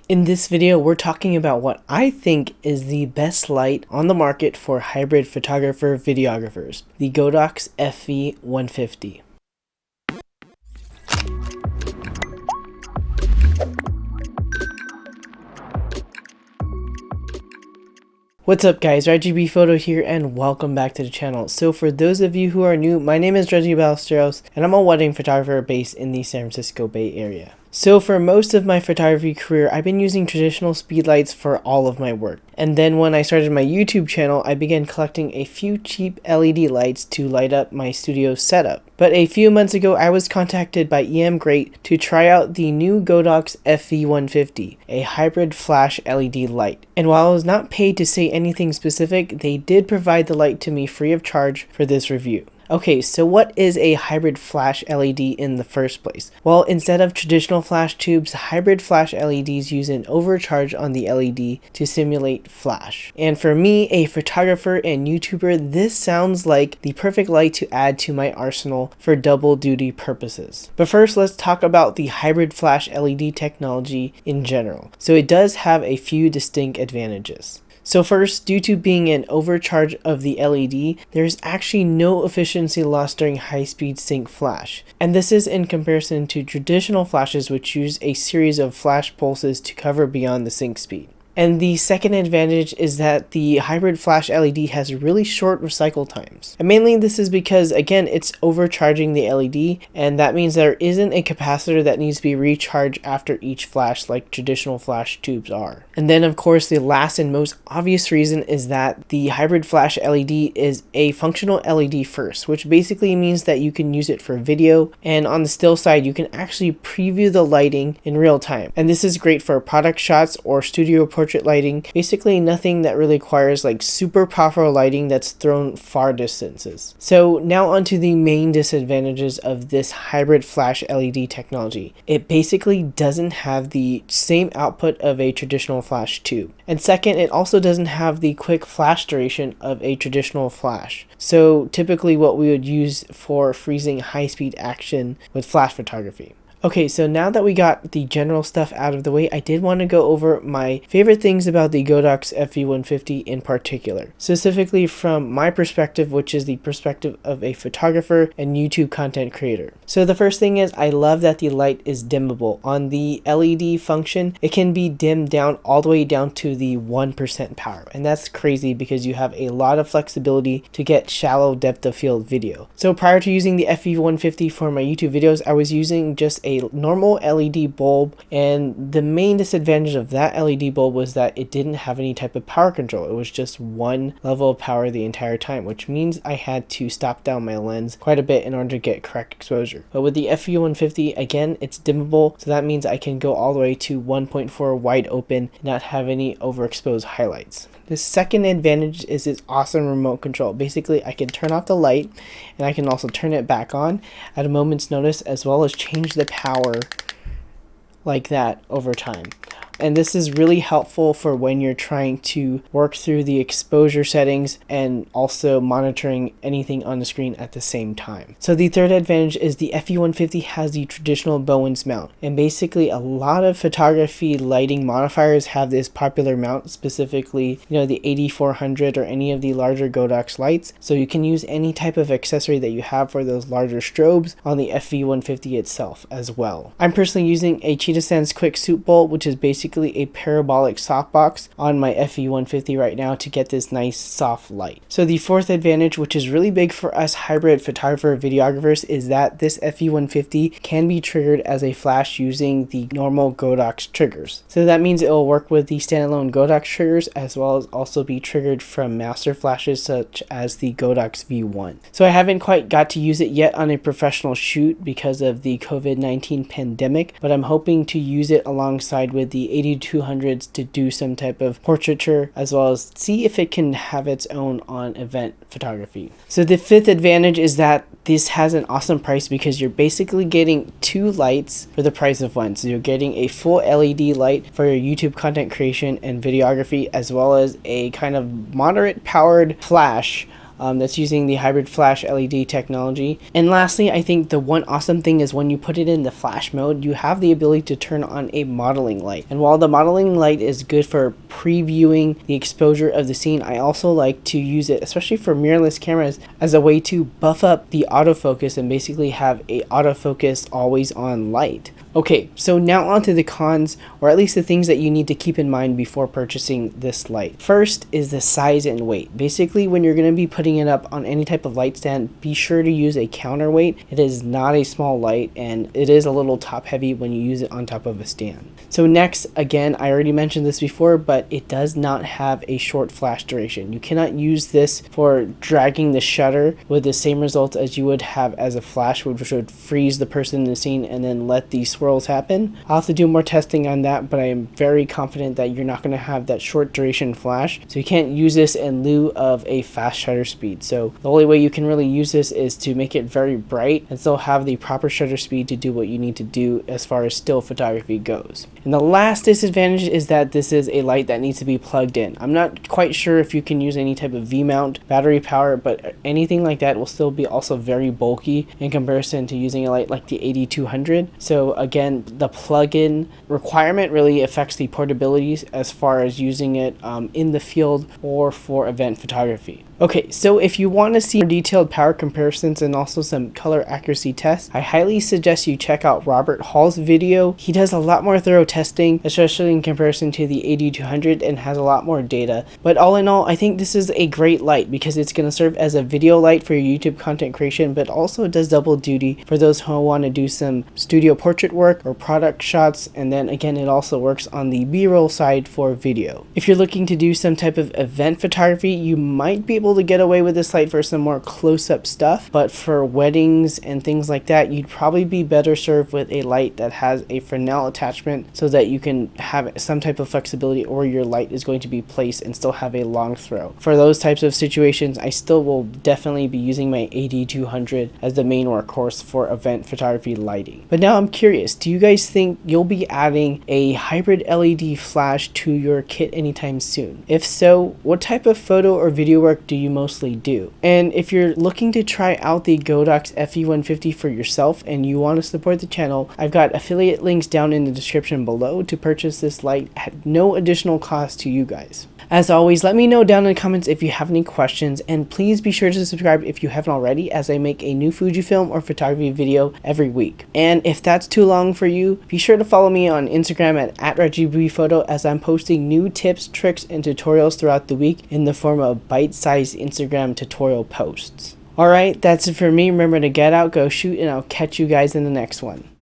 In this video, we're talking about what I think is the best light on the market for hybrid photographer videographers, the Godox FV150. What's up guys, RGB Photo here and welcome back to the channel. So for those of you who are new, my name is Reggie Ballesteros and I'm a wedding photographer based in the San Francisco Bay Area. So for most of my photography career, I've been using traditional speed lights for all of my work. And then when I started my YouTube channel, I began collecting a few cheap LED lights to light up my studio setup. But a few months ago, I was contacted by EM Great to try out the new Godox FV150, a hybrid flash LED light. And while I was not paid to say anything specific, they did provide the light to me free of charge for this review. Okay, so what is a hybrid flash LED in the first place? Well, instead of traditional flash tubes, hybrid flash LEDs use an overcharge on the LED to simulate flash. And for me, a photographer and YouTuber, this sounds like the perfect light to add to my arsenal for double duty purposes. But first, let's talk about the hybrid flash LED technology in general. So it does have a few distinct advantages. So first, due to being an overcharge of the LED, there's actually no efficiency loss during high-speed sync flash. And this is in comparison to traditional flashes which use a series of flash pulses to cover beyond the sync speed. And the second advantage is that the hybrid flash LED has really short recycle times. And mainly this is because, again, it's overcharging the LED, and that means there isn't a capacitor that needs to be recharged after each flash like traditional flash tubes are. And then of course the last and most obvious reason is that the hybrid flash LED is a functional LED first, which basically means that you can use it for video, and on the still side you can actually preview the lighting in real time. And this is great for product shots or studio portrait lighting, basically nothing that really requires like super powerful lighting that's thrown far distances. So now onto the main disadvantages of this hybrid flash LED technology. It basically doesn't have the same output of a traditional flash tube. And second, it also doesn't have the quick flash duration of a traditional flash. So typically what we would use for freezing high-speed action with flash photography. Okay, so now that we got the general stuff out of the way, I did want to go over my favorite things about the Godox FV150 in particular. Specifically from my perspective, which is the perspective of a photographer and YouTube content creator. So the first thing is I love that the light is dimmable. On the LED function, it can be dimmed down all the way down to the 1% power. And that's crazy because you have a lot of flexibility to get shallow depth of field video. So prior to using the FV150 for my YouTube videos, I was using just a normal LED bulb, and the main disadvantage of that LED bulb was that it didn't have any type of power control. It was just one level of power the entire time, which means I had to stop down my lens quite a bit in order to get correct exposure. But with the FV150, again, it's dimmable, so that means I can go all the way to 1.4 wide open and not have any overexposed highlights. The second advantage is its awesome remote control. Basically, I can turn off the light and I can also turn it back on at a moment's notice, as well as change the power like that over time. And this is really helpful for when you're trying to work through the exposure settings and also monitoring anything on the screen at the same time. So the third advantage is the FV150 has the traditional Bowens mount. And basically a lot of photography lighting modifiers have this popular mount, specifically, the 8400 or any of the larger Godox lights. So you can use any type of accessory that you have for those larger strobes on the FV150 itself as well. I'm personally using a Cheetah Sense quick soup bowl, which is basically a parabolic softbox on my FV150 right now to get this nice soft light. So the fourth advantage, which is really big for us hybrid photographer videographers, is that this FV150 can be triggered as a flash using the normal Godox triggers. So that means it will work with the standalone Godox triggers as well as also be triggered from master flashes such as the Godox V1. So I haven't quite got to use it yet on a professional shoot because of the COVID-19 pandemic, but I'm hoping to use it alongside with the 8200s to do some type of portraiture, as well as see if it can have its own on event photography. So the fifth advantage is that this has an awesome price because you're basically getting two lights for the price of one. So you're getting a full LED light for your YouTube content creation and videography, as well as a kind of moderate powered flash that's using the hybrid flash LED technology. And lastly, I think the one awesome thing is when you put it in the flash mode, you have the ability to turn on a modeling light. And while the modeling light is good for previewing the exposure of the scene, I also like to use it, especially for mirrorless cameras, as a way to buff up the autofocus and basically have a autofocus always on light. Okay, so now on to the cons, or at least the things that you need to keep in mind before purchasing this light. First is the size and weight. Basically, when you're going to be putting it up on any type of light stand, be sure to use a counterweight. It is not a small light, and it is a little top heavy when you use it on top of a stand. So next, again, I already mentioned this before, but it does not have a short flash duration. You cannot use this for dragging the shutter with the same results as you would have as a flash, which would freeze the person in the scene and then let the swirls happen. I'll have to do more testing on that, but I am very confident that you're not going to have that short duration flash, so you can't use this in lieu of a fast shutter speed. So the only way you can really use this is to make it very bright and still have the proper shutter speed to do what you need to do as far as still photography goes. And the last disadvantage is that this is a light that needs to be plugged in. I'm not quite sure if you can use any type of V-mount battery power, but anything like that will still be also very bulky in comparison to using a light like the 8200. So again, the plug-in requirement really affects the portability as far as using it in the field or for event photography. Okay, so if you want to see more detailed power comparisons and also some color accuracy tests, I highly suggest you check out Robert Hall's video. He does a lot more thorough testing, especially in comparison to the 8200, and has a lot more data. But all in all, I think this is a great light because it's going to serve as a video light for your YouTube content creation, but also does double duty for those who want to do some studio portrait work or product shots, and then again, it also works on the B-roll side for video. If you're looking to do some type of event photography, you might be able to get away with this light for some more close-up stuff, but for weddings and things like that, you'd probably be better served with a light that has a Fresnel attachment so that you can have some type of flexibility, or your light is going to be placed and still have a long throw. For those types of situations, I still will definitely be using my 8200 as the main workhorse for event photography lighting. But now I'm curious, do you guys think you'll be adding a hybrid LED flash to your kit anytime soon? If so, what type of photo or video work do you mostly do? And if you're looking to try out the Godox FV150 for yourself and you want to support the channel, I've got affiliate links down in the description below to purchase this light at no additional cost to you guys. As always, let me know down in the comments if you have any questions, and please be sure to subscribe if you haven't already, as I make a new Fujifilm or photography video every week. And if that's too long for you, be sure to follow me on Instagram at @RegibPhoto, as I'm posting new tips, tricks, and tutorials throughout the week in the form of bite-sized Instagram tutorial posts. Alright, that's it for me. Remember to get out, go shoot, and I'll catch you guys in the next one.